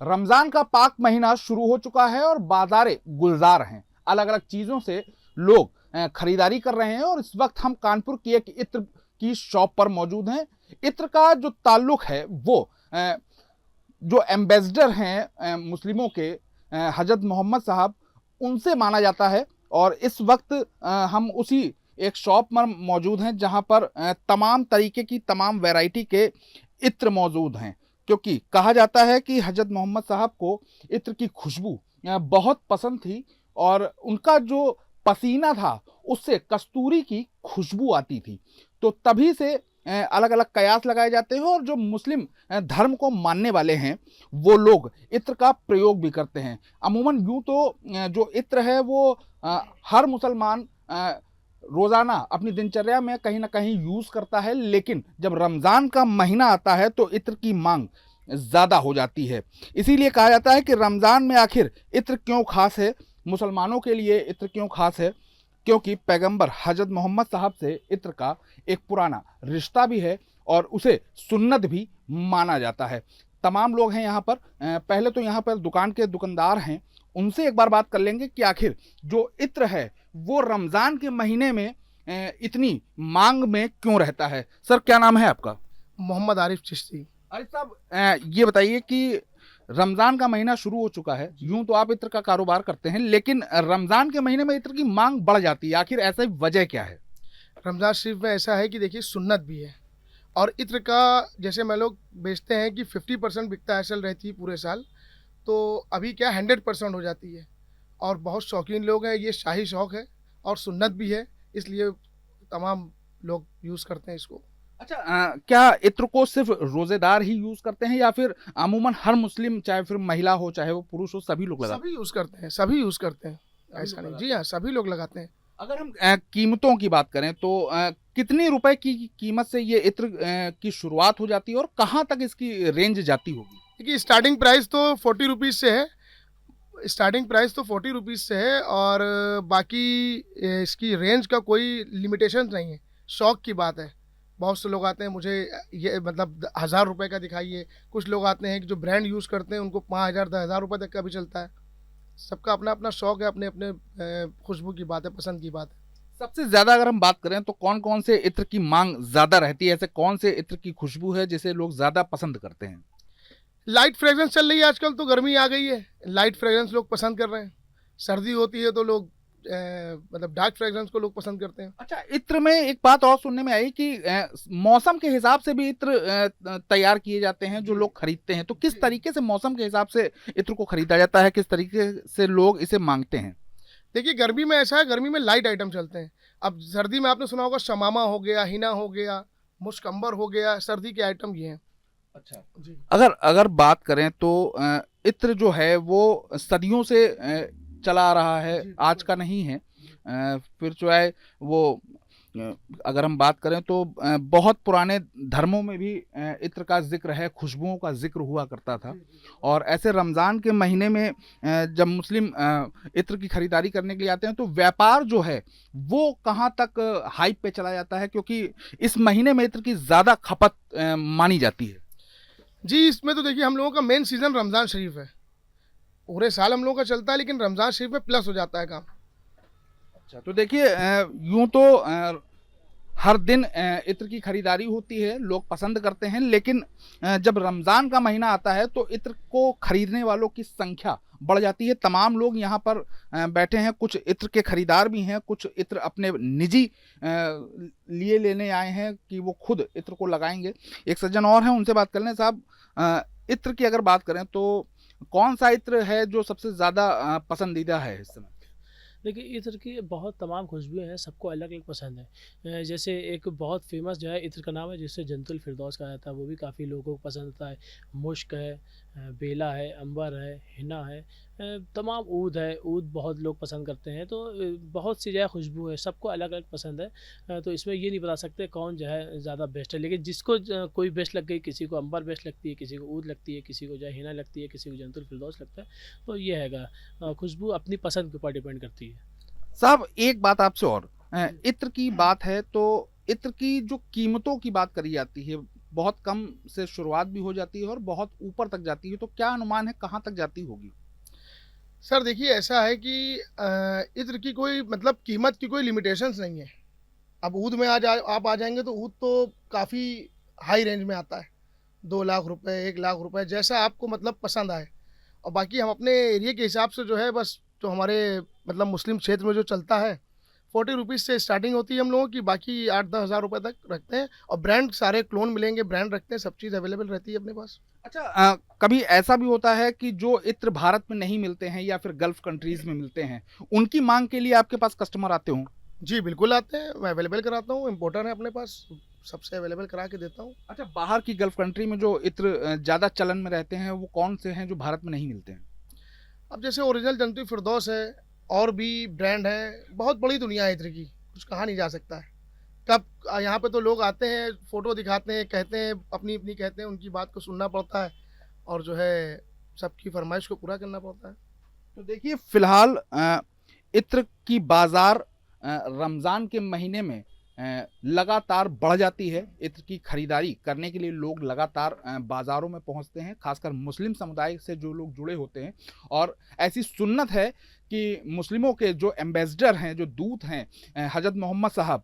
रमजान का पाक महीना शुरू हो चुका है और बाजारें गुलजार हैं। अलग अलग चीजों से लोग खरीदारी कर रहे हैं और इस वक्त हम कानपुर की एक इत्र की शॉप पर मौजूद हैं। इत्र का जो ताल्लुक है वो जो एम्बेसडर हैं मुस्लिमों के हजरत मोहम्मद साहब, उनसे माना जाता है। और इस वक्त हम उसी एक शॉप पर मौजूद हैं जहां पर तमाम तरीके की तमाम वैरायटी के इत्र मौजूद हैं, क्योंकि कहा जाता है कि हजरत मोहम्मद साहब को इत्र की खुशबू बहुत पसंद थी और उनका जो पसीना था उससे कस्तूरी की खुशबू आती थी। तो तभी से अलग अलग कयास लगाए जाते हैं और जो मुस्लिम धर्म को मानने वाले हैं वो लोग इत्र का प्रयोग भी करते हैं। अमूमन यूँ तो जो इत्र है वो हर मुसलमान रोज़ाना अपनी दिनचर्या में कहीं ना कहीं यूज़ करता है, लेकिन जब रमज़ान का महीना आता है तो इत्र की मांग ज़्यादा हो जाती है। इसीलिए कहा जाता है कि रमज़ान में आखिर इत्र क्यों खास है, मुसलमानों के लिए इत्र क्यों खास है, क्योंकि पैगंबर हजरत मोहम्मद साहब से इत्र का एक पुराना रिश्ता भी है और उसे सुन्नत भी माना जाता है। तमाम लोग हैं यहाँ पर। पहले तो यहाँ पर दुकान के दुकानदार हैं, उनसे एक बार बात कर लेंगे कि आखिर जो इत्र है वो रमज़ान के महीने में इतनी मांग में क्यों रहता है। सर, क्या नाम है आपका? मोहम्मद आरिफ चिश्ती। अरे साहब, ये बताइए कि रमज़ान का महीना शुरू हो चुका है, यूं तो आप इत्र का कारोबार करते हैं, लेकिन रमज़ान के महीने में इत्र की मांग बढ़ जाती है, आखिर ऐसा वजह क्या है? रमज़ान शरीफ में ऐसा है कि देखिए सुन्नत भी है और इत्र का जैसे मैं लोग बेचते हैं कि 50% बिकता है, असल रहती है पूरे साल, तो अभी क्या 100% हो जाती है। और बहुत शौकीन लोग हैं, ये शाही शौक़ है और सुन्नत भी है, इसलिए तमाम लोग यूज़ करते हैं इसको। अच्छा, क्या इत्र को सिर्फ रोजेदार ही यूज करते हैं या फिर अमूमन हर मुस्लिम, चाहे फिर महिला हो चाहे वो पुरुष हो, सभी लोग लगाते सभी यूज़ करते हैं, सभी यूज़ करते हैं, हैं? ऐसा नहीं। जी हाँ, सभी लोग लगाते हैं। अगर हम कीमतों की बात करें तो कितने रुपए की कीमत से ये इत्र की शुरुआत हो जाती है और कहाँ तक इसकी रेंज जाती होगी? देखिए स्टार्टिंग प्राइस तो 40 रुपीज़ से है, स्टार्टिंग प्राइस तो 40 रुपीज़ से है और बाकी इसकी रेंज का कोई लिमिटेशन नहीं है, शौक़ की बात है। बहुत से लोग आते हैं मुझे ये मतलब 1000 रुपए का दिखाइए, कुछ लोग आते हैं कि जो ब्रांड यूज़ करते हैं उनको 5000 10,000 रुपए तक का भी चलता है। सबका अपना-अपना शौक़ है, अपने-अपने खुशबू की बात है, पसंद की बात है। सबसे ज़्यादा अगर हम बात करें तो कौन-कौन से इत्र की माँग ज़्यादा रहती है? ऐसे कौन से इत्र की खुशबू है जिसे लोग ज़्यादा पसंद करते हैं? लाइट फ्रेग्रेंस चल रही है आजकल, तो गर्मी आ गई है, लाइट फ्रेग्रेंस लोग पसंद कर रहे हैं। सर्दी होती है तो लोग मतलब डार्क फ्रेग्रेंस को लोग पसंद करते हैं। अच्छा, इत्र में एक बात और सुनने में आई कि मौसम के हिसाब से भी इत्र तैयार किए जाते हैं जो लोग खरीदते हैं। तो किस तरीके से मौसम के हिसाब से इत्र को खरीदा जाता है, किस तरीके से लोग इसे माँगते हैं? देखिए गर्मी में ऐसा है, गर्मी में लाइट आइटम चलते हैं। अब सर्दी में आपने सुना होगा शमामा हो गया, हिना हो गया, मुश्क-अंबर हो गया, सर्दी के आइटम ये हैं। अच्छा। जी। अगर अगर बात करें तो इत्र जो है वो सदियों से चला आ रहा है, जी, आज का नहीं है। फिर जो है वो अ, अगर हम बात करें तो बहुत पुराने धर्मों में भी इत्र का ज़िक्र है, खुशबुओं का ज़िक्र हुआ करता था। और ऐसे रमज़ान के महीने में जब मुस्लिम इत्र की खरीदारी करने के लिए आते हैं तो व्यापार जो है वो कहाँ तक हाइप पे चला जाता है, क्योंकि इस महीने में इत्र की ज़्यादा खपत मानी जाती है। जी, इसमें तो देखिए हम लोगों का मेन सीज़न रमज़ान शरीफ है। पूरे साल हम लोगों का चलता है, लेकिन रमज़ान शरीफ में प्लस हो जाता है काम। अच्छा, तो देखिए यूँ तो हर दिन इत्र की खरीदारी होती है, लोग पसंद करते हैं, लेकिन जब रमज़ान का महीना आता है तो इत्र को खरीदने वालों की संख्या बढ़ जाती है। तमाम लोग यहाँ पर बैठे हैं, कुछ इत्र के खरीदार भी हैं, कुछ इत्र अपने निजी लिए लेने आए हैं कि वो खुद इत्र को लगाएंगे। एक सज्जन और हैं, उनसे बात कर लें। साहब, इत्र की अगर बात करें तो कौन सा इत्र है जो सबसे ज़्यादा पसंदीदा है इस समय? देखिए इत्र की बहुत तमाम खुशबुएँ हैं, सबको अलग-अलग पसंद है। जैसे एक बहुत फ़ेमस जो है इत्र का नाम है जिसे जन्नतुल फ़िरदौस कहा जाता है, वो भी काफ़ी लोगों को पसंद आता है। मुश्क है, बेला है, अंबर है, हिना है, तमाम ऊद है, ऊद बहुत लोग पसंद करते हैं। तो बहुत सी जो है खुशबू है, सबको अलग-अलग पसंद है। तो इसमें ये नहीं बता सकते कौन जो है ज़्यादा बेस्ट है, लेकिन जिसको कोई बेस्ट लग गई, किसी को अंबर बेस्ट लगती है, किसी को ऊद लगती है, किसी को जो है हिना लगती है, किसी को जन्नतुल फ़िरदौस लगता है। तो ये हैगा, खुशबू अपनी पसंद के ऊपर डिपेंड करती है। साहब, एक बात आपसे और, इत्र की बात है तो इत्र की जो कीमतों की बात करी जाती है, बहुत कम से शुरुआत भी हो जाती है और बहुत ऊपर तक जाती है, तो क्या अनुमान है कहाँ तक जाती होगी? सर देखिए, ऐसा है कि इत्र की कोई मतलब कीमत की कोई लिमिटेशंस नहीं है। अब ऊद में आप आ जाएंगे तो ऊद तो काफ़ी हाई रेंज में आता है, 2 लाख रुपए, 1 लाख रुपए, जैसा आपको मतलब पसंद आए। और बाकी हम अपने एरिया के हिसाब से जो है, बस जो हमारे मतलब मुस्लिम क्षेत्र में जो चलता है, 40 रुपीज़ से स्टार्टिंग होती है हम लोगों की, बाकी 8-10 हज़ार रुपये तक रखते हैं। और ब्रांड सारे क्लोन मिलेंगे, ब्रांड रखते हैं, सब चीज़ अवेलेबल रहती है अपने पास। अच्छा, कभी ऐसा भी होता है कि जो इत्र भारत में नहीं मिलते हैं या फिर गल्फ कंट्रीज में मिलते हैं, उनकी मांग के लिए आपके पास कस्टमर आते हों? जी बिल्कुल आते हैं, मैं अवेलेबल कराता हूँ, इम्पोर्टर है अपने पास, सबसे अवेलेबल करा के देता हूँ। अच्छा, बाहर की गल्फ कंट्री में जो इत्र ज़्यादा चलन में रहते हैं, वो कौन से हैं जो भारत में नहीं मिलते हैं? अब जैसे ओरिजिनल जंतु फिरदौस है, और भी ब्रांड है, बहुत बड़ी दुनिया है इत्र की, कुछ कहा नहीं जा सकता है। कब यहाँ पे तो लोग आते हैं, फ़ोटो दिखाते हैं, कहते हैं अपनी अपनी, कहते हैं, उनकी बात को सुनना पड़ता है और जो है सबकी फरमाइश को पूरा करना पड़ता है। तो देखिए, फिलहाल इत्र की बाज़ार रमज़ान के महीने में लगातार बढ़ जाती है। इत्र की खरीदारी करने के लिए लोग लगातार बाज़ारों में पहुंचते हैं, खासकर मुस्लिम समुदाय से जो लोग जुड़े होते हैं। और ऐसी सुन्नत है कि मुस्लिमों के जो एम्बेसडर हैं, जो दूत हैं, हजरत मोहम्मद साहब,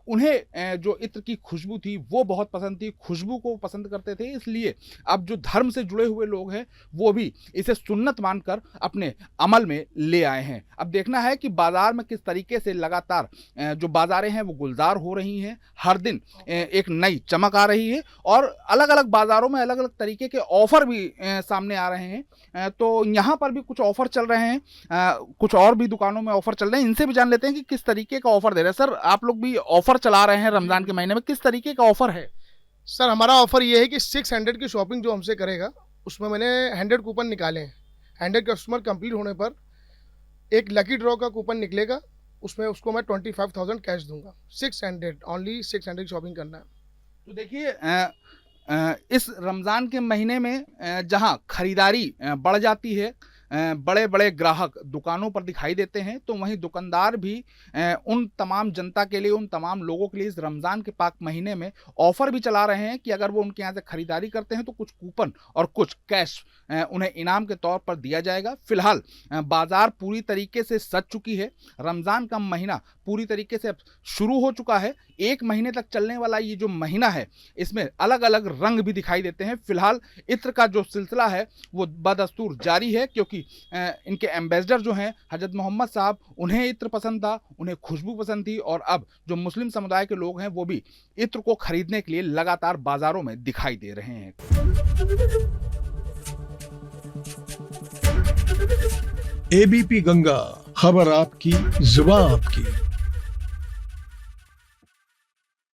उन्हें जो इत्र की खुशबू थी वो बहुत पसंद थी, खुशबू को पसंद करते थे। इसलिए अब जो धर्म से जुड़े हुए लोग हैं वो भी इसे सुन्नत मानकर अपने अमल में ले आए हैं। अब देखना है कि बाज़ार में किस तरीके से लगातार जो बाज़ारें हैं वो गुलजार हो रही हैं। हर दिन एक नई चमक आ रही है और अलग अलग बाज़ारों में अलग अलग तरीके के ऑफ़र भी सामने आ रहे हैं। तो यहाँ पर भी कुछ ऑफ़र चल रहे हैं, कुछ और भी दुकानों में ऑफर चल रहे हैं। इनसे भी जान लेते हैं कि किस तरीके का ऑफर दे रहे हैं। सर, आप लोग भी ऑफर चला रहे हैं रमजान के महीने में, किस तरीके का ऑफर है? सर हमारा ऑफर ये है कि 600 की शॉपिंग जो हमसे करेगा उसमें मैंने 100 कूपन निकाले हैं। 100 कस्टमर कंप्लीट होने पर एक लकी ड्रॉ का कूपन निकलेगा, उसमें उसको मैं 25,000 कैश दूंगा। 600 ओनली 600 की शॉपिंग करना है। तो देखिए, इस रमज़ान के महीने में जहां खरीदारी बढ़ जाती है, बड़े बड़े ग्राहक दुकानों पर दिखाई देते हैं, तो वहीं दुकानदार भी उन तमाम जनता के लिए, उन तमाम लोगों के लिए इस रमज़ान के पाक महीने में ऑफ़र भी चला रहे हैं कि अगर वो उनके यहाँ से खरीदारी करते हैं तो कुछ कूपन और कुछ कैश उन्हें इनाम के तौर पर दिया जाएगा। फिलहाल बाज़ार पूरी तरीके से सज चुकी है। रमज़ान का महीना पूरी तरीके से अब शुरू हो चुका है। 1 महीने तक चलने वाला ये जो महीना है, इसमें अलग अलग रंग भी दिखाई देते हैं। फिलहाल इत्र का जो सिलसिला है वो बदस्तूर जारी है, क्योंकि इनके एम्बेसडर जो हैं हजरत मोहम्मद साहब, उन्हें इत्र पसंद था, उन्हें खुशबू पसंद थी, और अब जो मुस्लिम समुदाय के लोग हैं वो भी इत्र को खरीदने के लिए लगातार बाज़ारों में दिखाई दे रहे हैं। एबीपी गंगा, खबर आपकी, जुबान आपकी।